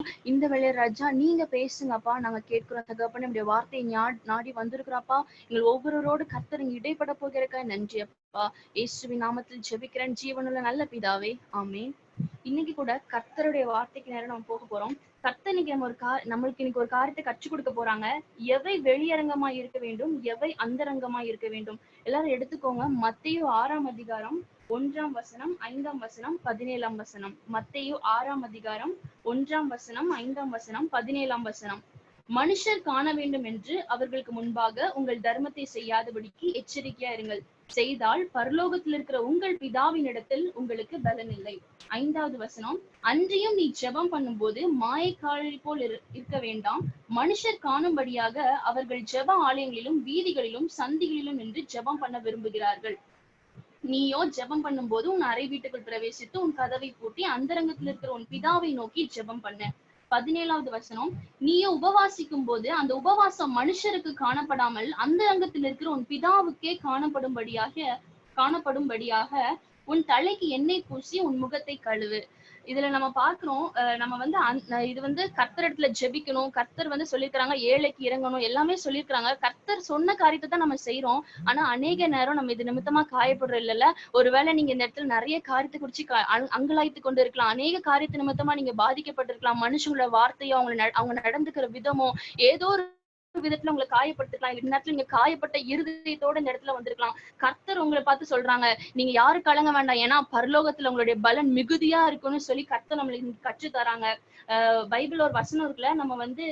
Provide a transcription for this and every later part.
இந்த வேளைய ராஜா நீங்க பேசுங்கப்பா, நாங்க கேட்கிறோம் தகப்பனே. நம்முடைய வார்த்தையை நாடி வந்திருக்கிறப்பா. எங்கள் ஒவ்வொருவரோடு கர்த்தர் இங்க இடைப்பட போகிறக்க நன்றி அப்பா. இயேசுவின் நாமத்தில் ஜெபிக்கிறேன் ஜீவனுள்ள நல்ல பிதாவே, ஆமென். இன்னைக்கு கூட கர்த்தருடைய வார்த்தைக்கு நேரம் நம்ம போக போறோம். கர்த்தர் இன்னைக்கு நம்மளுக்கு இன்னைக்கு ஒரு காரியத்தை கற்றுக் கொடுக்க போறாங்க. எவை வெளியரங்கமா இருக்க வேண்டும், எவை அந்தரங்கமா இருக்க வேண்டும். எல்லாரும் எடுத்துக்கோங்க. மத்தேயு 6ஆம் அதிகாரம் 1ஆம் வசனம் 5ஆம் வசனம் 17ஆம் வசனம். மத்தேயு 6ஆம் அதிகாரம் 1ஆம் வசனம் 5ஆம் வசனம் 17ஆம் வசனம். மனுஷர் காண வேண்டும் என்று அவர்களுக்கு முன்பாக உங்கள் தர்மத்தை செய்யாதபடிக்கு எச்சரிக்கையா இருங்கள். செய்தால் பரலோகத்தில் இருக்கிற உங்கள் பிதாவின் இடத்தில் உங்களுக்கு பலன் இல்லை. 5வது வசனம். அன்றியும் நீ ஜெபம் பண்ணும்போது மாயக்காரரை போல் இருக்க வேண்டாம். மனுஷர் காணும்படியாக அவர்கள் ஜெப ஆலயங்களிலும் வீதிகளிலும் சந்திகளிலும் நின்று ஜெபம் பண்ண விரும்புகிறார்கள். நீயோ ஜெபம் பண்ணும் போது உன் அறை வீட்டுக்குள் பிரவேசித்து உன் கதவை பூட்டி அந்தரங்கத்தில் இருக்கிற உன் பிதாவை நோக்கி ஜெபம் பண்ண. 17வது வசனம். நீயோ உபவாசிக்கும் போது அந்த உபவாசம் மனுஷருக்கு காணப்படாமல் அந்தரங்கத்தில் இருக்கிற உன் பிதாவுக்கே காணப்படும்படியாக உன் தலைக்கு எண்ணெய் பூசி உன் முகத்தை கழுவு. இதுல நம்ம பாக்குறோம், நம்ம வந்து இது வந்து கர்த்தர் இடத்துல ஜெபிக்கணும். கர்த்தர் வந்து சொல்லியிருக்கிறாங்க ஏழைக்கு இறங்கணும், எல்லாமே சொல்லியிருக்கிறாங்க. கர்த்தர் சொன்ன காரியத்தை தான் நம்ம செய்யறோம். ஆனா அநேக நேரம் நம்ம இது நிமித்தமா காயப்படுறோம் இல்ல. ஒருவேளை நீங்க இந்த இடத்துல நிறைய காரியத்தை குறிச்சு அங்கலாய்த்து கொண்டு இருக்கலாம். அநேக காரியத்து நிமித்தமா நீங்க பாதிக்கப்பட்டிருக்கலாம். மனுஷங்களோட வார்த்தையோ அவங்க நடந்துக்கிற விதமோ ஏதோ ஒரு விதத்துல உங்களை காயப்படுத்திக்கலாம். இந்த நேரத்துல நீங்க காயப்பட்ட இருதயத்தோட இந்த இடத்துல வந்திருக்கலாம். கர்த்தர் உங்களை பார்த்து சொல்றாங்க, நீங்க யாரு கலங்க வேண்டாம், ஏன்னா பரலோகத்துல உங்களுடைய பலன் மிகுதியா இருக்குன்னு சொல்லி கர்த்தர் நம்மளுக்கு கற்று தராங்க. பைபிள் ஒரு வசனம் இருக்குல்ல, நம்ம வந்து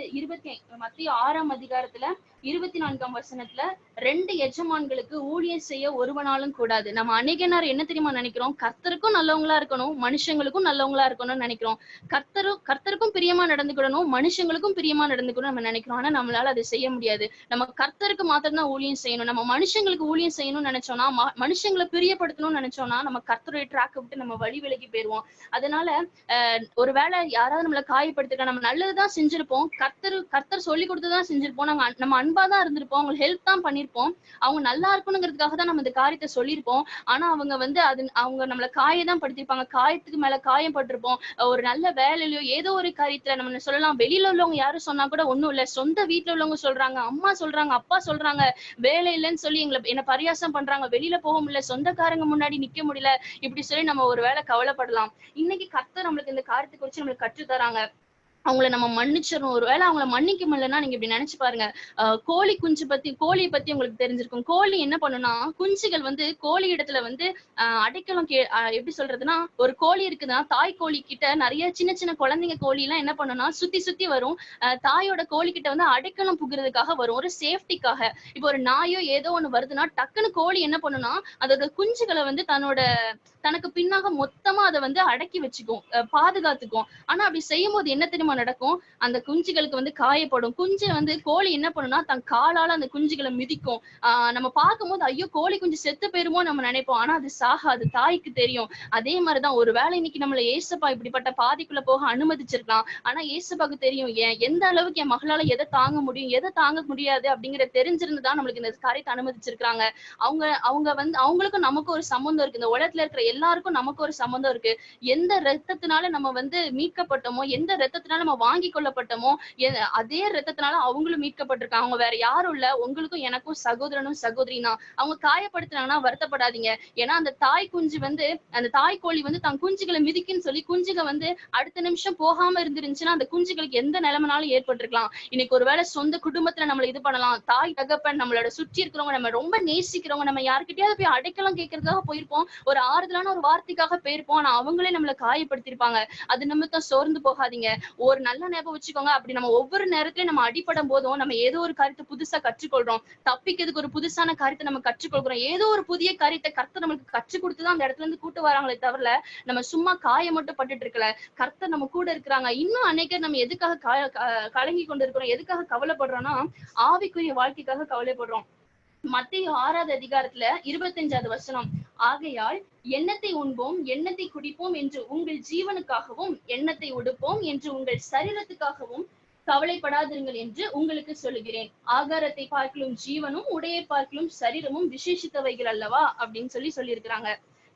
மத்திய 6ஆம் அதிகாரத்துல 24ஆம் வசனத்துல 2 எஜமான்களுக்கு ஊழியம் செய்ய ஒருவனாலும் கூடாது. நம்ம அநேக நேரம் என்ன தெரியுமா நினைக்கிறோம், கர்த்தருக்கும் நல்லவங்களா இருக்கணும், மனுஷங்களுக்கும் நல்லவங்களா இருக்கணும்னு நினைக்கிறோம். கர்த்தருக்கும் பிரியமா நடந்துக்கணும், மனுஷங்களுக்கும் பிரியமா நடந்துக்கணும் நம்ம நினைக்கிறோம். ஆனா நம்மளால அதை செய்ய முடியாது. நம்ம கர்த்தருக்கு மாத்திரம் தான் ஊழியம் செய்யணும். நம்ம மனுஷங்களுக்கு ஊழியம் செய்யணும்னு நினைச்சோம்னா, மனுஷங்களை பிரியப்படுத்தணும்னு நினைச்சோம்னா நம்ம கர்த்தருடைய ட்ராக்கை விட்டு நம்ம வழி விலகி போயிருவோம். அதனால ஒருவேளை யாராவது நம்மளை காயப்படுத்திருக்கா, நம்ம நல்லதுதான் செஞ்சிருப்போம், கர்த்தர் சொல்லி கொடுத்துதான் செஞ்சிருப்போம், நம்ம அன்பா தான் இருந்திருப்போம், அவங்களுக்கு ஹெல்ப் தான் பண்ணிருப்போம், அவங்க நல்லா இருக்கணுங்கிறதுக்காக தான் நம்ம இந்த காரியத்தை சொல்லியிருப்போம். ஆனா அவங்க வந்து அவங்க நம்மளை காயதான் படுத்திருப்பாங்க, காயத்துக்கு மேல காயம் பட்டிருப்போம். ஒரு நல்ல வேலையிலயோ ஏதோ ஒரு காரியத்துல நம்ம சொல்லலாம், வெளியில உள்ளவங்க யாரும் சொன்னா கூட ஒண்ணும் இல்ல, சொந்த வீட்டுல உள்ளவங்க சொல்றாங்க, அம்மா சொல்றாங்க, அப்பா சொல்றாங்க, வேலை இல்லைன்னு சொல்லி என்ன பரியாசம் பண்றாங்க, வெளியில போக முடியல, சொந்தக்காரங்க முன்னாடி நிக்க முடியல, இப்படி சொல்லி நம்ம ஒரு வேளை கவலைப்படலாம். இன்னைக்கு கர்த்தர் நம்மளுக்கு இந்த காரியத்தை குறிச்சு நம்மளுக்கு கற்று தராங்க. அவங்களை நம்ம மன்னிச்சிடணும். ஒருவேளை அவங்களை மன்னிக்க முடியலன்னா நீங்க இப்படி நினைச்சு பாருங்க. கோழியை பத்தி உங்களுக்கு தெரிஞ்சிருக்கும். கோழி என்ன பண்ணுனா, குஞ்சுகள் வந்து கோழி இடத்துல வந்து அடைக்கலம் எப்படி சொல்றதுன்னா, ஒரு கோழி இருக்குதுன்னா தாய் கோழி கிட்ட நிறைய சின்ன சின்ன குழந்தைங்க கோழி எல்லாம் என்ன பண்ணுனா சுத்தி சுத்தி வரும். தாயோட கோழி கிட்ட வந்து அடைக்கலம் புகுறதுக்காக வரும், ஒரு சேஃப்டிக்காக. இப்போ ஒரு நாயோ ஏதோ ஒண்ணு வருதுன்னா டக்குன்னு கோழி என்ன பண்ணுனா அதோட குஞ்சுகளை வந்து தனக்கு பின்னாக மொத்தமா அதை வந்து அடக்கி வச்சுக்கும், பாதுகாத்துக்கும். ஆனா அப்படி செய்யும் போது என்ன தெரியுமா நடக்கும், அந்த குஞ்சுகளுக்கு வந்து காயப்படும். குஞ்சு வந்து கோழி என்ன பண்ணுனா தன் காலால அந்த குஞ்சுகளை மிதிக்கும். நம்ம பார்க்கும் போது ஐயோ கோழி குஞ்சு செத்து போயிருமோ நம்ம நினைப்போம். ஆனா அது சாகாது, தாய்க்கு தெரியும். அதே மாதிரிதான் ஒரு வேளை இன்னைக்கு நம்மள ஏசப்பா இப்படிப்பட்ட பாதிக்குள்ள போக அனுமதிச்சிருக்கலாம். ஆனா ஏசப்பாக்கு தெரியும் எந்த அளவுக்கு என் மகளால எதை தாங்க முடியும், எதை தாங்க முடியாது அப்படிங்கிற தெரிஞ்சிருந்துதான் நம்மளுக்கு இந்த காரியத்தை அனுமதிச்சிருக்காங்க. அவங்க வந்து அவங்களுக்கும் நமக்கு ஒரு சம்பந்தம் இருக்கு, இந்த உலகத்துல இருக்கிற எல்லாருக்கும் நமக்கு ஒரு சம்பந்தம் இருக்கு. எந்த ரத்தத்தினால நம்ம வந்து மீட்கப்பட்டோமோ, எந்த ரத்தத்தினால நம்ம வாங்கி கொள்ளப்பட்டோமோ, அதே ரத்தத்தினால அவங்களும் மீட்கப்பட்டிருக்காங்க. அவங்க வேற யாரும் இல்ல, உங்களுக்கும் எனக்கும் சகோதரனும் சகோதரினா. அவங்க காயப்படுத்தினாங்கன்னா வருத்தப்படாதீங்க. ஏன்னா அந்த தாய் குஞ்சு வந்து அந்த தாய் கோழி வந்து தன் குஞ்சுகளை மிதிக்குன்னு சொல்லி குஞ்சுக வந்து அடுத்த நிமிஷம் போகாம இருந்துருந்துச்சுன்னா அந்த குஞ்சுகளுக்கு எந்த நிலைமைனாலும் ஏற்பட்டிருக்கலாம். இன்னைக்கு ஒருவேளை சொந்த குடும்பத்துல நம்மள இது பண்ணலாம், தாய் தகப்பன் நம்மளோட சுற்றி இருக்கிறவங்க, நம்ம ரொம்ப நேசிக்கிறவங்க, நம்ம யாருக்கிட்டயாவது போய் அடைக்கலம் கேட்கறதுக்காக போயிருப்போம், ஒரு ஆறுதலான ஒரு வார்த்தைக்காக போயிருப்போம். ஆனா அவங்களே நம்மளை காயப்படுத்திருப்பாங்க. அது நிமித்தம் சோர்ந்து போகாதீங்க. ஒரு நல்ல ஞாபகம் வச்சுக்கோங்க, அப்படி நம்ம ஒவ்வொரு நேரத்திலயும் நம்ம அடிபடும் போதும் நம்ம ஏதோ ஒரு காரியத்தை புதுசா கற்றுக்கொள்றோம். தப்பிக்கிறதுக்கு ஒரு புதுசான காரியத்தை நம்ம கற்றுக்கொள்கிறோம். ஏதோ ஒரு புதிய காரியத்தை கர்த்தர் நம்மளுக்கு கற்றுக் கொடுத்துதான் அந்த இடத்துல இருந்து கூட்டு வராங்களே தவிர நம்ம சும்மா காயம் மட்டும் பட்டுட்டு இருக்கல. கர்த்தர் நம்ம கூட இருக்கிறாங்க. இன்னும் அநேகர் நம்ம எதுக்காக கலங்கி கொண்டு இருக்கிறோம், எதுக்காக கவலைப்படுறோம்னா ஆவிக்குரிய வாழ்க்கைக்காக கவலைப்படுறோம். மத்தேயு 6வது அதிகாரத்துல 25வது வசனம். ஆகையால் எண்ணத்தை உண்போம் எண்ணத்தை குடிப்போம் என்று உங்கள் ஜீவனுக்காகவும், எண்ணத்தை உடுப்போம் என்று உங்கள் சரீரத்துக்காகவும் கவலைப்படாதிருங்கள் என்று உங்களுக்கு சொல்லுகிறேன். ஆகாரத்தை பார்க்கலும் ஜீவனும், உடையை பார்க்கலும் சரீரமும் விசேஷித்தவைகள் அல்லவா அப்படின்னு சொல்லியிருக்கிறாங்க.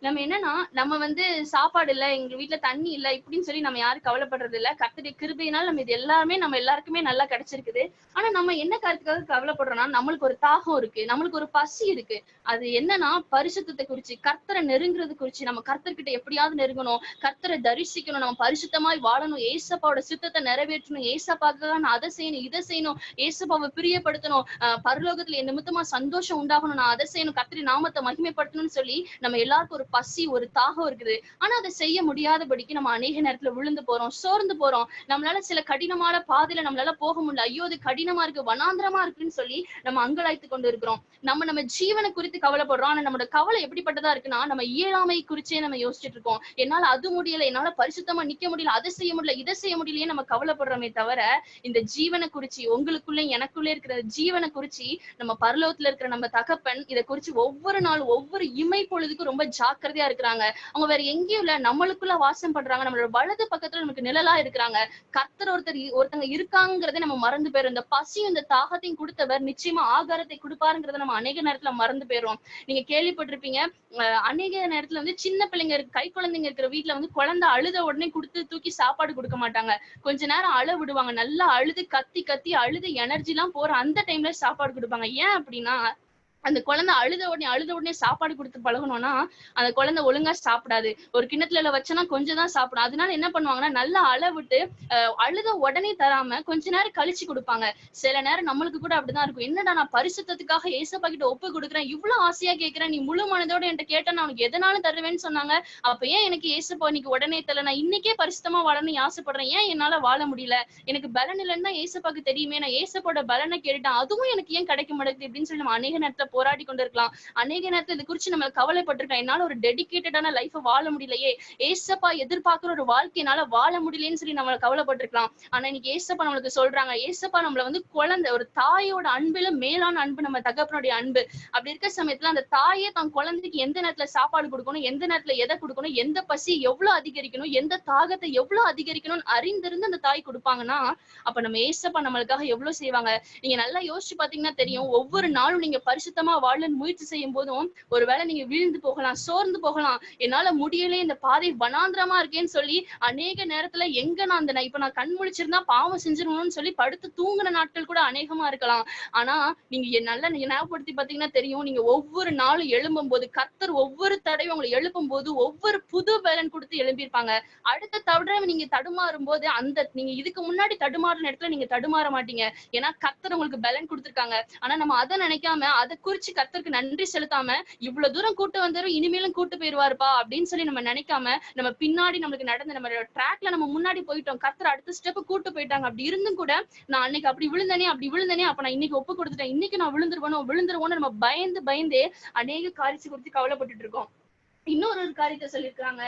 நம்ம என்னன்னா நம்ம வந்து சாப்பாடு இல்ல, எங்க வீட்ல தண்ணி இல்ல இப்படின்னு சொல்லி நம்ம யாரும் கவலைப்படுறது இல்ல. கர்த்தருடைய கிருபையினால நம்ம இது எல்லாமே நம்ம எல்லாருக்குமே நல்லா கிடைச்சிருக்குது. ஆனா நம்ம என்ன காரியத்துக்காக கவலைப்படுறோம்னா, நம்மளுக்கு ஒரு தாகம் இருக்கு, நம்மளுக்கு ஒரு பசி இருக்கு. அது என்னன்னா பரிசுத்தத்தை குறிச்சு, கர்த்தரை நெருங்குறது குறிச்சு, நம்ம கர்த்தர்கிட்ட எப்படியாவது நெருங்கணும், கர்த்தரை தரிசிக்கணும், நம்ம பரிசுத்தமாய் வாழணும், ஏசப்பாவோட சித்தத்தை நிறைவேற்றணும், ஏசப்பாக்காக நான் அதை செய்யணும், இதை செய்யணும், ஏசப்பாவை பிரியப்படுத்தணும், பரலோகத்துல என் நிமித்தமா சந்தோஷம் உண்டாகணும், நான் அதை செய்யணும், கர்த்தரி நாமத்தை மகிமைப்படுத்தணும்னு சொல்லி நம்ம எல்லாருக்கும் ஒரு பசி, ஒரு தாகம் இருக்குது. ஆனா அதை செய்ய முடியாதபடிக்கு நம்ம அநேக நேரத்துல விழுந்து போறோம், சோர்ந்து போறோம். நம்மளால சில கடினமான பாதையில நம்மளால போக முடியல, ஐயோ அது கடினமா இருக்கு, வனாந்திரமா இருக்குன்னு சொல்லி நம்ம அங்கலாய்த்து கொண்டு இருக்கிறோம். நம்ம ஜீவனை குறித்து கவலைப்படுறோம். ஆனா நம்மளோட கவலை எப்படிப்பட்டதா இருக்குன்னா, நம்ம இயலாமை குறிச்சே நம்ம யோசிச்சுட்டு இருக்கோம். என்னால அது முடியல, என்னால பரிசுத்தமா நிக்க முடியல, அதை செய்ய முடியல, இதை செய்ய முடியலையே நம்ம கவலைப்படுறோமே தவிர, இந்த ஜீவனை குறிச்சு, உங்களுக்குள்ள எனக்குள்ள இருக்கிற ஜீவனை குறிச்சு நம்ம பரலோகத்துல இருக்கிற நம்ம தகப்பன் இதை குறிச்சு ஒவ்வொரு நாளும் ஒவ்வொரு இமை பொழுதுக்கும் ரொம்ப ஜாக்கிரதையா இருக்கிறாங்க. அவங்க வேற எங்கேயும் இல்ல, நம்மளுக்குள்ள வாசம் பண்றாங்க, நம்மளோட வலது பக்கத்துல நமக்கு நிழலா இருக்கிறாங்க. கர்த்தர் ஒருத்தங்க இருக்காங்கிறத நம்ம மறந்து போயிரும். இந்த பசியும் இந்த தாகத்தையும் கொடுத்தவர் நிச்சயமா ஆகாரத்தை கொடுப்பாருங்கிறத நம்ம அநேக நேரத்துல மறந்து போயிரும். நீங்க கேள்விப்பட்டிருப்பீங்க, அநேக நேரத்துல வந்து சின்ன பிள்ளைங்க கை குழந்தைங்க இருக்கிற வீட்டுல வந்து குழந்தை அழுத உடனே கொடுத்து தூக்கி சாப்பாடு கொடுக்க மாட்டாங்க. கொஞ்ச நேரம் அழ விடுவாங்க, நல்லா அழுது கத்தி கத்தி அழுது எனர்ஜி எல்லாம் போற அந்த டைம்ல சாப்பாடு கொடுப்பாங்க. ஏன் அப்படின்னா, அந்த குழந்தை அழுத உடனே சாப்பாடு கொடுத்து பழகணும்னா அந்த குழந்தை ஒழுங்கா சாப்பிடாது. ஒரு கிண்ணத்துல வச்சோன்னா கொஞ்சம் தான் சாப்பிடும். அதனால என்ன பண்ணுவாங்கன்னா, நல்லா விட்டு அழுத உடனே தராம கொஞ்ச நேரம் கழிச்சு கொடுப்பாங்க. சில நேரம் நம்மளுக்கு கூட அப்படிதான் இருக்கும். என்னடா நான் பரிசுத்தத்துக்காக ஏசப்பா கிட்ட ஒப்பு கொடுக்குறேன், இவ்வளவு ஆசையா கேட்கிறேன், நீ முழு மனதோட என்கிட்ட கேட்டா நான் உனக்கு எதனாலும் தருவேன்னு சொன்னாங்க. அப்ப ஏன் எனக்கு ஏசப்பா இன்னைக்கு உடனே தரல? நான் இன்னைக்கே பரிசுத்தமா வாழணும்னு ஆசைப்படுறேன், ஏன் என்னால வாழ முடியல? எனக்கு பலன் இல்லைன்னு தான் ஏசப்பாக்கு தெரியுமே, நான் ஏசப்போட பலனை கேட்டுட்டேன், அதுவும் எனக்கு ஏன் கிடைக்க மாட்டேங்குது அப்படின்னு சொல்லி நம்ம அநேக நேரத்துல போராடி கொண்டிருக்கலாம். அநேக நேரத்துல இது குறிச்சு நம்ம கவலைப்பட்டிருக்கலாம், என்னால ஒரு டெடிகேட்டடான லைஃப் வாழ முடியலையே, ஏசப்பா எதிர்பார்க்கிற ஒரு வாழ்க்கையினால வாழ முடியலன்னு சொல்லி நம்ம கவலைப்பட்டிருக்கலாம். ஆனா இன்னைக்கு ஏசப்பா நம்மளுக்கு சொல்றாங்க, ஏசப்பா நம்மள வந்து குழந்தை, ஒரு தாயோட அன்புல மேலான அன்பு நம்ம தகப்பனுடைய அன்பு. அப்படி இருக்க சமயத்துல அந்த தாயே தன் குழந்தைக்கு எந்த நேரத்துல சாப்பாடு கொடுக்கணும், எந்த நேரத்துல எதை கொடுக்கணும், எந்த பசி எவ்வளவு அதிகரிக்கணும், எந்த தாகத்தை எவ்வளவு அதிகரிக்கணும்னு அறிந்திருந்து அந்த தாய் கொடுப்பாங்கன்னா, அப்ப நம்ம ஏசப்பா நம்மளுக்காக எவ்வளவு செய்வாங்க. நீங்க நல்லா யோசிச்சு பாத்தீங்கன்னா தெரியும், ஒவ்வொரு நாளும் நீங்க பரிசுத்தமா வாழ முயற்சி செய்யும் போதும் ஒருவேளை நீங்க வீழ்ந்து போகலாம், சோர்ந்து போகலாம், என்னால முடியல, இந்த பாதை வனாந்திரமா இருக்கேன்னு சொல்லி அநேக நேரத்துல எங்க நான் இப்ப நான் கண் முழிச்சிருந்தா பாவம் செஞ்சிருவோம்னு சொல்லி படுத்து தூங்குன நாட்கள் கூட அநேகமா இருக்கலாம். ஆனா நீங்க நல்லா நீங்க ஞாபகப்படுத்தி பாத்தீங்கன்னா தெரியும், நீங்க ஒவ்வொரு நாளும் எழும்பும் போது கர்த்தர் ஒவ்வொரு தடவையும் உங்களை எழுப்பும் போது ஒவ்வொரு புது பலன் கொடுத்து எழும்பியிருப்பாங்க. அடுத்த தடவை நீங்க தடுமாறும் போது அந்த நீங்க இதுக்கு முன்னாடி தடுமாறுன இடத்துல நீங்க தடுமாற மாட்டீங்க. ஏன்னா கர்த்தர் உங்களுக்கு பலன் கொடுத்திருக்காங்க. ஆனா நம்ம அதை நினைக்காம, அதை குறிச்சு கர்த்தருக்கு நன்றி செலுத்தாம, இவ்வளவு தூரம் கூட்டு வந்தாரும் இனிமேலும் கூட்டு போயிருவாருப்பா அப்படின்னு சொல்லி நம்ம நினைக்காம, நம்ம பின்னாடி நம்மளுக்கு நடந்த நம்ம ட்ராக்ல நம்ம முன்னாடி போயிட்டோம், கர்த்தர் அடுத்த ஸ்டெப் கூட்டு போயிட்டாங்க. அப்படி இருந்தும் கூட நான் அன்னைக்கு அப்படி விழுந்தனே, அப்ப நான் இன்னைக்கு ஒப்பு கொடுத்துட்டேன், இன்னைக்கு நான் விழுந்துருவோன்னு நம்ம பயந்தே அநேக காரியத்தை குறித்து கவலைப்பட்டுட்டு இருக்கோம். இன்னொரு காரியத்தை சொல்லியிருக்காங்க,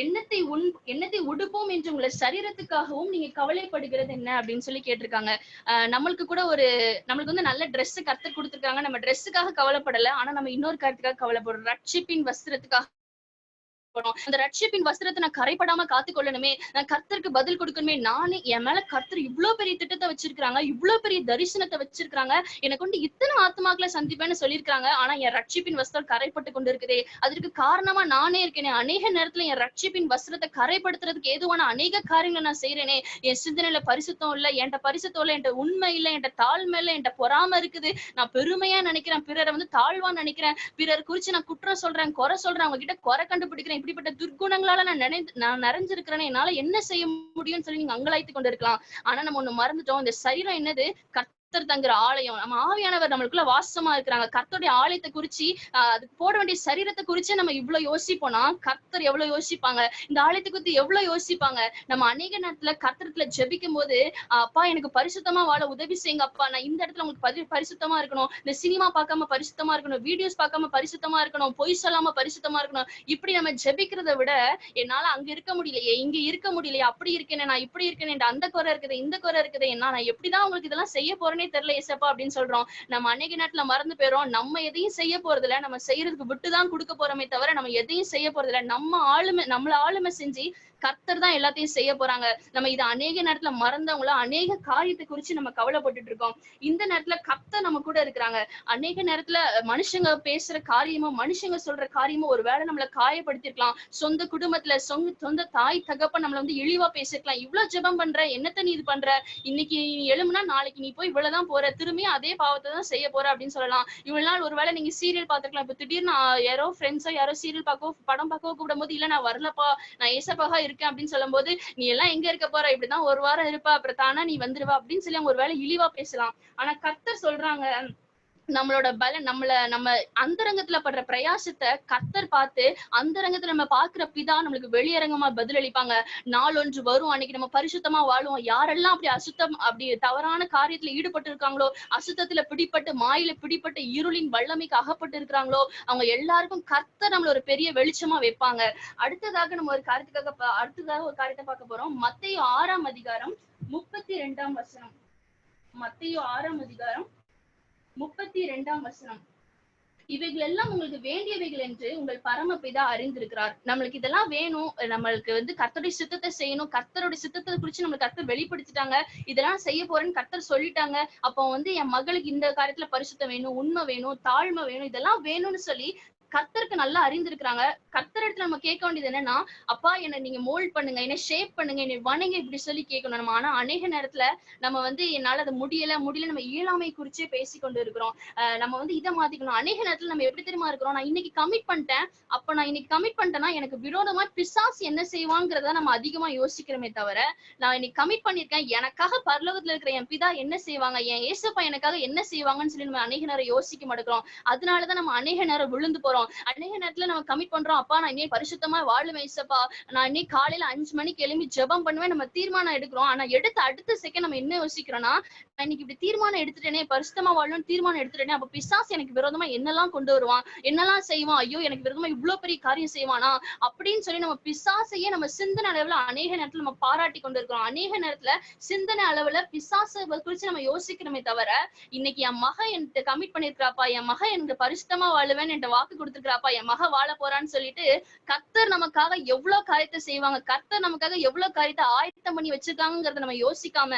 எண்ணத்தை உடுப்போம் என்று உங்களை சரீரத்துக்காகவும் நீங்க கவலைப்படுகிறது என்ன அப்படின்னு சொல்லி கேட்டிருக்காங்க. நம்மளுக்கு கூட நம்மளுக்கு வந்து நல்ல ட்ரெஸ் கர்த்தர் கொடுத்திருக்காங்க, நம்ம ட்ரெஸ்ஸுக்காக கவலைப்படல, ஆனா நம்ம இன்னொரு காரியத்துக்காக கவலைப்படுறோம், ரட்சிப்பின் வஸ்திரத்துக்காக. அந்த ரட்சிப்பின் வஸ்திரத்தை நான் கரைப்படாம காத்துக்கொள்ளணுமே, நான் கர்த்தருக்கு பதில் கொடுக்கணுமே, நானே என் மேல கர்த்தர் இவ்வளவு பெரிய திட்டத்தை வச்சிருக்காங்க, இவ்வளவு பெரிய தரிசனத்தை வச்சிருக்காங்க, எனக்கு வந்து இத்தனை ஆத்மாக்களை சந்திப்பேன்னு சொல்லியிருக்காங்க, ஆனா என் ரட்சிப்பின் வஸ்திரம் கரைப்பட்டு கொண்டு இருக்குதே, அதற்கு காரணமா நானே இருக்கேனே, அநேக நேரத்துல என் ரட்சிப்பின் வஸ்திரத்தை கரைப்படுத்துறதுக்கு ஏதுவான அநேக காரியங்களை நான் செய்யறேனே, என் சிந்தனையில பரிசுத்தம் இல்ல, என்கிட்ட பரிசுத்தம் இல்ல, என்கிட்ட உண்மை இல்ல, என்கிட்ட தாழ்மை இல்ல, என்கிட்ட பொறாம இருக்குது, நான் பெருமையா நினைக்கிறேன், பிறரை வந்து தாழ்வா நினைக்கிறேன், பிறர் குறிச்சு நான் குற்றம் சொல்றேன், குறை சொல்றேன், அவங்க கிட்ட குறை கண்டுபிடிக்கிறேன், இப்படிப்பட்ட துர்குணங்களால நான் நிறைஞ்சிருக்கிறேன், என்னால என்ன செய்ய முடியும்னு சொல்லி நீங்க அங்கலாய்த்து கொண்டு இருக்கலாம். ஆனா நம்ம ஒண்ணு மறந்துட்டோம், இந்த சரீரம் என்னது? கர்த்தர் தங்குற ஆலயம். நம்ம ஆவியானவர் நம்மளுக்குள்ள வாசமா இருக்கிறாங்க. கர்த்தருடைய ஆலயத்தை குறிச்சு அதுக்கு போட வேண்டிய சரீரத்தை குறிச்சு நம்ம இவ்வளவு யோசிப்போம்னா, கர்த்தர் எவ்வளவு யோசிப்பாங்க, இந்த ஆலயத்தை குறித்து எவ்வளவு யோசிப்பாங்க. நம்ம அநேக நேரத்துல கர்த்தரத்துல ஜெபிக்கும் போது, அப்பா எனக்கு பரிசுத்தமா வாழ உதவி செய்யுங்க அப்பா, நான் இந்த இடத்துல உங்களுக்கு பரிசுத்தமா இருக்கணும், இந்த சினிமா பார்க்காம பரிசுத்தமா இருக்கணும், வீடியோஸ் பார்க்காம பரிசுத்தமா இருக்கணும், பொய் சொல்லாம பரிசுத்தமா இருக்கணும், இப்படி நம்ம ஜெபிக்கிறத விட, என்னால அங்க இருக்க முடியலையே, இங்க இருக்க முடியலையே, அப்படி இருக்கேனே, நான் இப்படி இருக்கேன், அந்த குறை இருக்குது, இந்த குறை இருக்குது, நான் எப்படிதான் உங்களுக்கு இதெல்லாம் செய்ய போறேனே தெரியல ஏசப்பா அப்படின்னு சொல்றோம். நம்ம அநேக நேரத்துல மறந்து போயிரும், நம்ம எதையும் செய்ய போறது இல்ல, நம்ம செய்யறதுக்கு விட்டுதான் கொடுக்க போறோமே தவிர நம்ம எதையும் செய்ய போறது இல்ல. நம்மள ஆளுமை செஞ்சு கர்த்தர் தான் எல்லாத்தையும் செய்ய போறாங்க. நம்ம இதை அநேக நேரத்துல மறந்தவங்கள அநேக காரியத்தை குறிச்சு நம்ம கவலைப்பட்டுட்டு இருக்கோம். இந்த நேரத்துல கர்த்தர் நம்ம கூட இருக்கிறாங்க. அநேக நேரத்துல மனுஷங்க பேசுற காரியமோ மனுஷங்க சொல்ற காரியமோ ஒருவேளை நம்மள காயப்படுத்திருக்கலாம். சொந்த குடும்பத்துல சொந்த தாய் தகப்பன் நம்மள வந்து இழிவா பேசிருக்கலாம். இவ்வளவு ஜெபம் பண்ற, என்னத்த நீ இது பண்ற, இன்னைக்கு நீ எழும்புனா நாளைக்கு நீ போய் இவ்வளவுதான் போற, திரும்பி அதே பாவத்தை தான் செய்ய போற அப்படின்னு சொல்லலாம். இவ்வளவு நாள் ஒருவேளை நீங்க சீரியல் பாத்துக்கலாம். இப்ப திடீர்னு யாரோ ஃப்ரெண்ட்ஸோ யாரோ சீரியல் பார்க்கவோ படம் பார்க்கவோ கூப்பிடும் போது, இல்ல நான் வரலப்பா, நான் ஏசப்பாக இருக்கேன் அப்படின்னு சொல்லும் போது, நீ எல்லாம் எங்க இருக்க போற, இப்படிதான் ஒரு வாரம் இருப்பா, அப்புறம் தானா நீ வந்துருவா அப்படின்னு சொல்லி அவங்க ஒருவேளை இழிவா பேசலாம். ஆனா கர்த்தர் சொல்றாங்க, நம்மளோட பலன், நம்ம அந்தரங்கத்துல படுற பிரயாசத்தை கர்த்தர் பார்த்து, அந்தரங்கத்துல நம்ம பாக்குற பிதா நம்மளுக்கு வெளியரங்கமா பதிலளிப்பாங்க. நாள் ஒன்று வரும், அன்னைக்கு நம்ம பரிசுத்தமா வாழுவோம். யாரெல்லாம் அப்படி தவறான காரியத்துல ஈடுபட்டு இருக்காங்களோ, அசுத்தத்துல பிடிப்பட்டு, மாயில பிடிப்பட்டு, இருளின் வல்லமைக்கு அகப்பட்டு இருக்கிறாங்களோ, அவங்க எல்லாருக்கும் கர்த்தர் நம்மள ஒரு பெரிய வெளிச்சமா வைப்பாங்க. அடுத்ததாக நம்ம ஒரு காரியத்தை பார்க்க போறோம். மத்தேயு 6ஆம் அதிகாரம் 32ஆம் வசனம். மத்தேயு 6ஆம் அதிகாரம் 32ஆம் வசனம். இவைகள் எல்லாம் உங்களுக்கு வேண்டியவைகள் என்று உங்கள் பரமபிதா அறிந்திருக்கிறார். நம்மளுக்கு இதெல்லாம் வேணும், நம்மளுக்கு வந்து கர்த்தருடைய சித்தத்தை செய்யணும், கர்த்தருடைய சித்தத்தை குறிச்சு நம்மளுக்கு கர்த்தர் வெளிப்படுத்திட்டாங்க, இதெல்லாம் செய்ய போறேன்னு கர்த்தர் சொல்லிட்டாங்க. அப்போ வந்து என் மகளுக்கு இந்த காரியத்துல பரிசுத்தம் வேணும், உண்மை வேணும், தாழ்மை வேணும், இதெல்லாம் வேணும்னு சொல்லி கர்த்தருக்கு நல்லா அறிந்திருக்கிறாங்க. கர்த்தரிடத்துல நம்ம கேட்க வேண்டியது என்னன்னா, அப்பா என்னை நீங்க மோல்ட் பண்ணுங்க, என்னை ஷேப் பண்ணுங்க, என்னை வணங்க, இப்படி சொல்லி கேட்கணும் நம்ம. ஆனா அநேக நேரத்துல நம்ம வந்து என்னால அது முடியல நம்ம இயலாமை குறிச்சே பேசிக்கொண்டு இருக்கிறோம். நம்ம வந்து இதை மாத்திக்கணும். அநேக நேரத்துல நம்ம எப்படி தெரியுமா இருக்கிறோம், நான் இன்னைக்கு கமிட் பண்ணிட்டேன், அப்ப நான் இன்னைக்கு கமிட் பண்ணிட்டேன்னா எனக்கு விரோதமா பிசாசு என்ன செய்வாங்கிறத நம்ம அதிகமா யோசிக்கிறோமே தவிர, நான் இன்னைக்கு கமிட் பண்ணிருக்கேன், எனக்காக பரலோகத்துல இருக்கிற என் பிதா என்ன செய்வாங்க, என் ஏசப்பா எனக்காக என்ன செய்வாங்கன்னு சொல்லி நம்ம அநேக நேரம் யோசிக்க மாட்டேங்கிறோம். அதனாலதான் நம்ம அநேக நேரம் விழுந்து போறோம். அநேக நேரத்துல நம்ம கமிட் பண்றோம், அப்பா நான் இன்னைக்கு பரிசுத்தமா வாழுவேன் ஏசப்பா, நான் இன்னைக்கு காலையில 5 மணிக்கு எழும்பி ஜெபம் பண்ணுவேன், நம்ம தீர்மானம் எடுக்கிறோம். ஆனா அடுத்த செகண்ட் நம்ம என்ன யோசிக்கிறோம்னா, நான் இன்னைக்கு இப்படி தீர்மானம் எடுத்துட்டேனே, பரிசுத்தமா வாழணும்னு தீர்மானம் எடுத்துட்டேனே, அப்ப பிசாசு எனக்கு விரோதமா என்னெல்லாம் கொண்டு வருவான், என்னெல்லாம் செய்வான், ஐயோ எனக்கு விரோதமா இவ்வளவு பெரிய காரியம் செய்வானா அப்படின்னு சொல்லி நம்ம பிசாசையே நம்ம சிந்தனை அளவுல அநேக நேரத்துல நம்ம பாராட்டி கொண்டு இருக்கிறோம். அநேக நேரத்துல சிந்தனை அளவுல பிசாசை குறிச்சு நம்ம யோசிக்கிறோமே தவிர, இன்னைக்கு என் மகன் என்கிட்ட கமிட் பண்ணிருக்காப்பா, என் மகன் எனக்கு பரிசுத்தமா வாழுவேன்னு என்கிட்ட வாக்கு கொடுத்துருக்காப்பா, என் மக வாழ போறான்னு சொல்லிட்டு கர்த்தர் நமக்காக எவ்வளவு காரியத்தை செய்வாங்க, கர்த்தர் நமக்காக எவ்வளவு காரியத்தை ஆயத்தம் பண்ணி வச்சிருக்காங்கிறத நம்ம யோசிக்காம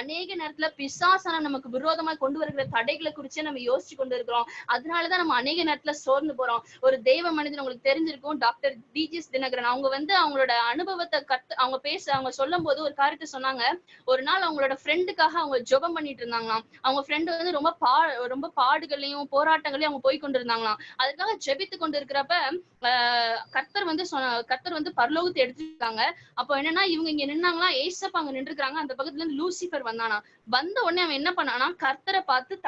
அநேக நேரத்துல பிசாசான நமக்கு விரோதமா கொண்டு வருகிற தடைகளை குறிச்சே நம்ம யோசிச்சு கொண்டு இருக்கிறோம். அதனாலதான் நம்ம அநேக நேரத்துல சோர்ந்து போறோம். ஒரு தெய்வ மனிதன் உங்களுக்கு தெரிஞ்சிருக்கும், டாக்டர் டிஜிஎஸ் தினகரன். அவங்க வந்து அவங்களோட அனுபவத்தை அவங்க சொல்லும் போது ஒரு காரியத்தை சொன்னாங்க. ஒரு நாள் அவங்களோட ஃப்ரெண்டுக்காக அவங்க ஜெபம் பண்ணிட்டு இருந்தாங்களாம். அவங்க ஃப்ரெண்டு வந்து ரொம்ப பாடுகளையும் போராட்டங்களையும் அவங்க போய் கொண்டு இருந்தாங்களாம். அதுக்காக ஜெபித்து கொண்டு இருக்கிறப்ப கர்த்தர் வந்து பரலோகத்தை எடுத்துருக்காங்க. அப்போ என்னன்னா, இவங்க இங்க நின்னாங்களா, ஏசப்பா அங்க நின்று இருக்காங்க. அந்த பக்கத்துல இருந்து லூசிபர் வந்தானா. வந்த உடனே அவன் என்ன பண்ணானா, கர்த்தரை பார்த்து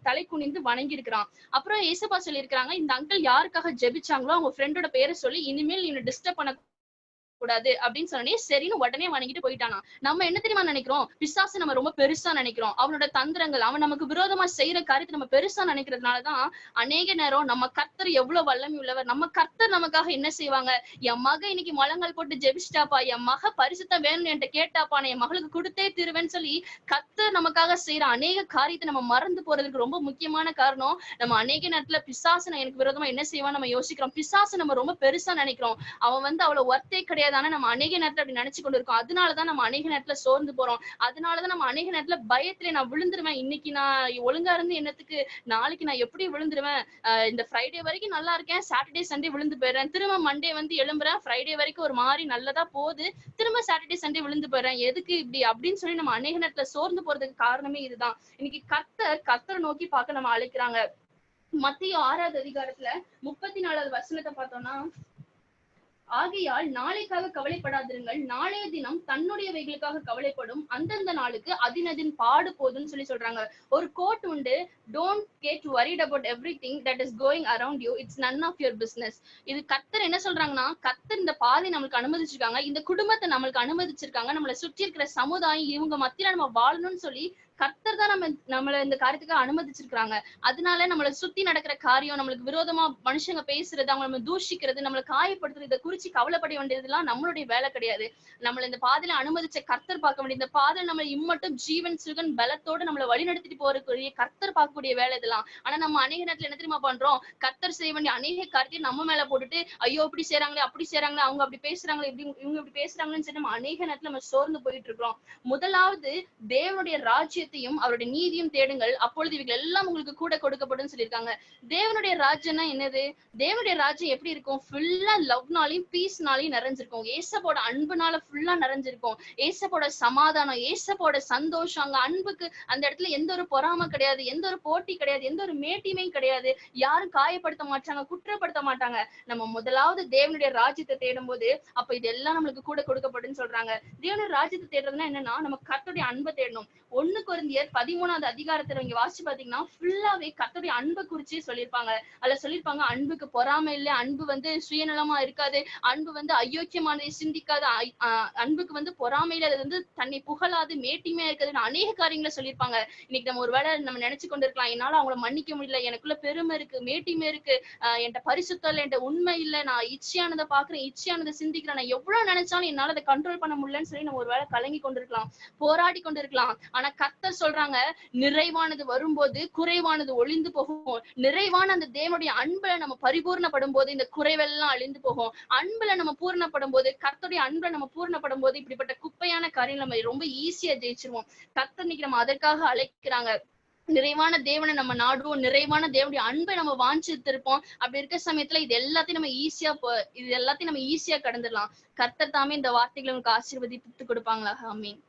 தலை குனிந்து வணங்கி இருக்கிறான். அப்புறம் ஏசப்பா சொல்லி இருக்காங்க, இந்த அங்கிள் யாருக்காக ஜெபிச்சாங்களோ அவங்க ஃப்ரெண்டோட பேரை சொல்லி, இனிமேல் நீ டிஸ்டர்ப் பண்ண கூடாது அப்படின்னு சொன்னே சரின்னு உடனே வணங்கிட்டு போயிட்டானா. நம்ம என்ன தெரியுமா நினைக்கிறோம், பிசாசு நம்ம ரொம்ப பெருசா நினைக்கிறோம். அவனோட தந்திரங்கள், அவன் நமக்கு விரோதமா செய்யற காரியத்தை நம்ம பெருசா நினைக்கிறதுனாலதான் அநேக நேரம் நம்ம கர்த்தர் எவ்வளவு வல்லமை உள்ளவர், நம்ம கர்த்தர் நமக்காக என்ன செய்வாங்க, என் மக இன்னைக்கு முழங்கால் போட்டு ஜெபிச்சிட்டாப்பா, என் மக பரிசுத்தம் வேணும்னு என்கிட்ட கேட்டாப்பா, நான் என் மகளுக்கு கொடுத்தே தருவேன்னு சொல்லி கர்த்தர் நமக்காக செய்யற அநேக காரியத்தை நம்ம மறந்து போறதுக்கு ரொம்ப முக்கியமான காரணம், நம்ம அநேக நேரத்துல பிசாசு எனக்கு விரோதமா என்ன செய்வான்னு நம்ம யோசிக்கிறோம். பிசாசு நம்ம ரொம்ப பெருசா நினைக்கிறோம். அவன் வந்து அவ்வளவு ஒர்த்தே கிடையாது. நம்ம அநேக நேரத்துல அப்படி நினைச்சு கொண்டு இருக்கோம். அதனாலதான் நம்ம அநேக நேரத்துல சோர்ந்து போறோம். அதனாலதான் நம்ம அநேக நேரத்துல பயத்துல நான் விழுந்துருவேன், இன்னைக்கு நான் ஒழுங்கா இருந்து என்னத்துக்கு, நாளைக்கு நான் எப்படி விழுந்துருவேன், இந்த ஃப்ரைடே வரைக்கும் நல்லா இருக்கேன், சாட்டர்டே சண்டே விழுந்து போயிடுறேன், திரும்ப மண்டே வந்து எழும்புறேன், ஃப்ரைடே வரைக்கும் ஒரு மாதிரி நல்லதா போகுது, திரும்ப சாட்டர்டே சண்டே விழுந்து போயிடுறேன், எதுக்கு இப்படி அப்படின்னு சொல்லி நம்ம அநேக நேரத்துல சோர்ந்து போறதுக்கு காரணமே இதுதான். இன்னைக்கு கர்த்தரை நோக்கி பார்க்க நம்ம அழைக்கிறாங்க. மத்தேயு 6ஆவது அதிகாரத்துல 34வது வசனத்தை பார்த்தோம்னா, ஆகையால் நாளைக்காக கவலைப்படாதிருங்கள், நாளைய தினம் தன்னுடையவைகளுக்காக கவலைப்படும், அந்தந்த நாளுக்கு அதினதின் பாடு போதுன்னு சொல்லி சொல்றாங்க. ஒரு கோட் உண்டு, don't get worried about everything that is going around you, it's none of your business. இது கர்த்தர் என்ன சொல்றாங்கன்னா, கர்த்தர் இந்த பாதை நம்மளுக்கு அனுமதிச்சிருக்காங்க, இந்த குடும்பத்தை நம்மளுக்கு அனுமதிச்சிருக்காங்க, நம்மளை சுற்றி இருக்கிற சமுதாயம், இவங்க மத்தியில நம்ம வாழணும்னு சொல்லி கர்த்தர் தான் நம்மள இந்த காரியத்துக்கு அனுமதிச்சிருக்காங்க. அதனால நம்மள சுத்தி நடக்கிற காரியம், நம்மளுக்கு விரோதமா மனுஷங்க பேசுறது, அவங்க நம்ம தூஷிக்கிறது, நம்மள காயப்படுத்துறது, இதை குறிச்சு கவலைப்பட வேண்டியதெல்லாம் நம்மளுடைய வேலை கிடையாது. நம்மள இந்த பாதையில அனுமதிச்ச கர்த்தர் பார்க்க வேண்டிய, இந்த பாதையில நம்ம இம்மட்டும் ஜீவன் சுகன் பலத்தோட நம்மள வழிநடத்திட்டு போறக்கூடிய கர்த்தர் பார்க்கக்கூடிய வேலை இதெல்லாம். ஆனா நம்ம அநேக நேரத்துல என்ன தெரியுமா பண்றோம்? கர்த்தர் செய்ய வேண்டிய அநேக காரியத்தையும் நம்ம மேல போட்டுட்டு, ஐயோ இப்படி செய்யறாங்களே, அப்படி செய்யறாங்களே, அவங்க அப்படி பேசுறாங்களே, இப்படி இவங்க இப்படி பேசுறாங்கன்னு சொல்லி நம்ம அநேக நேரத்துல நம்ம சோர்ந்து போயிட்டு இருக்கிறோம். முதலாவது தேவனுடைய ராஜ்யத்தையும் அவருடைய நீதியும் தேடுங்கள், அப்பொழுது இவைகள் எல்லாம் உங்களுக்கு கூட கொடுக்கப்படும் சொல்லியிருக்காங்க. தேவனுடைய ராஜ்யம்னா என்னது? தேவனுடைய ராஜ்யம் எப்படி இருக்கும்? ஃபுல்லா லவ்னாலையும் பீஸ்னாலையும் நிறைஞ்சிருக்கும். ஏசப்போட அன்புனால ஃபுல்லா நிறைஞ்சிருக்கும். ஏசப்போட சமாதானம், ஏசப்போட சந்தோஷம். அங்க அன்புக்கு அந்த இடத்துல எந்த ஒரு பொறாமை கிடையாது, எந்த ஒரு போட்டி கிடையாது, எந்த ஒரு மேட்டிமையும் கிடையாது. யாரும் காயப்படுத்த மாட்டாங்க, குற்றப்படுத்த மாட்டாங்க. நம்ம முதலாவது தேவனுடைய ராஜ்யத்தை தேடும் போது அப்ப இதெல்லாம் நம்மளுக்கு கூட கொடுக்கப்படும் சொல்றாங்க. தேவனுடைய ராஜ்யத்தை தேடுறதுன்னா என்னன்னா, நம்ம கர்த்தருடைய அன்பை தேடணும். 1 கொரிந்தியர் 13வது அதிகாரத்துல நீங்க வாசிச்சு பாத்தீங்கன்னா ஃபுல்லாவே கர்த்தருடைய அன்பை குறிச்சு சொல்லியிருப்பாங்க. அதுல சொல்லியிருப்பாங்க, அன்புக்கு பொறாமை இல்லை, அன்பு சுயநலமா இருக்காது, அன்பு அயோக்கியமானதை சிந்திக்காது, அன்புக்கு பொறாமையில அது தன்னை புகழாது, மேட்டிமையா இருக்காதுன்னு அநேக காரியங்களை சொல்லியிருப்பாங்க. இன்னைக்கு நம்ம ஒருவேளை நம்ம நினைச்சு கொண்டிருக்கலாம், என்னால அவங்கள மன்னிக்க முடியல, எனக்குள்ள பெருமை இருக்கு, மேட்டிமை இருக்கு, என்கிட்ட பரிசுத்தம் இல்லை, என்கிட்ட உண்மை இல்லை, நான் இச்சையானதை பாக்குறேன், இச்சையானதை சிந்திக்கிறேன், நான் எவ்வளவு நினைச்சாலும் என்னால அதை கண்ட்ரோல் பண்ண முடியலன்னு சொல்லி நம்ம ஒருவேளை கலங்கி கொண்டிருக்கலாம், போராடி கொண்டிருக்கலாம். ஆனா கர்த்தர் சொல்றாங்க, நிறைவானது வரும்போது குறைவானது ஒளிந்து போகும். நிறைவான அந்த தேவனுடைய அன்புல நம்ம பரிபூர்ணப்படும் போது இந்த குறைவெல்லாம் அழிந்து போகும். அன்புல நம்ம பூர்ணப்படும் போது, கர்த்தருடைய அன்புல நம்ம பூர்ணப்படும் போது இப்படிப்பட்ட குப்பையான காரியம் நம்ம ரொம்ப ஈஸியா ஜெயிச்சிருவோம். கர்த்தர் இன்னைக்கு நம்ம அதற்காக அழைக்கிறாங்க. நிறைவான தேவனை நம்ம நாடுவோம், நிறைவான தேவனுடைய அன்பை நம்ம வாஞ்சித்திருப்போம். அப்படி இருக்க சமயத்துல இது எல்லாத்தையும் நம்ம ஈஸியா கடந்துடலாம். கர்த்தர் தாமே இந்த வார்த்தைகளை உங்களுக்கு ஆசீர்வதித்து கொடுப்பாங்களா? ஆமீன்.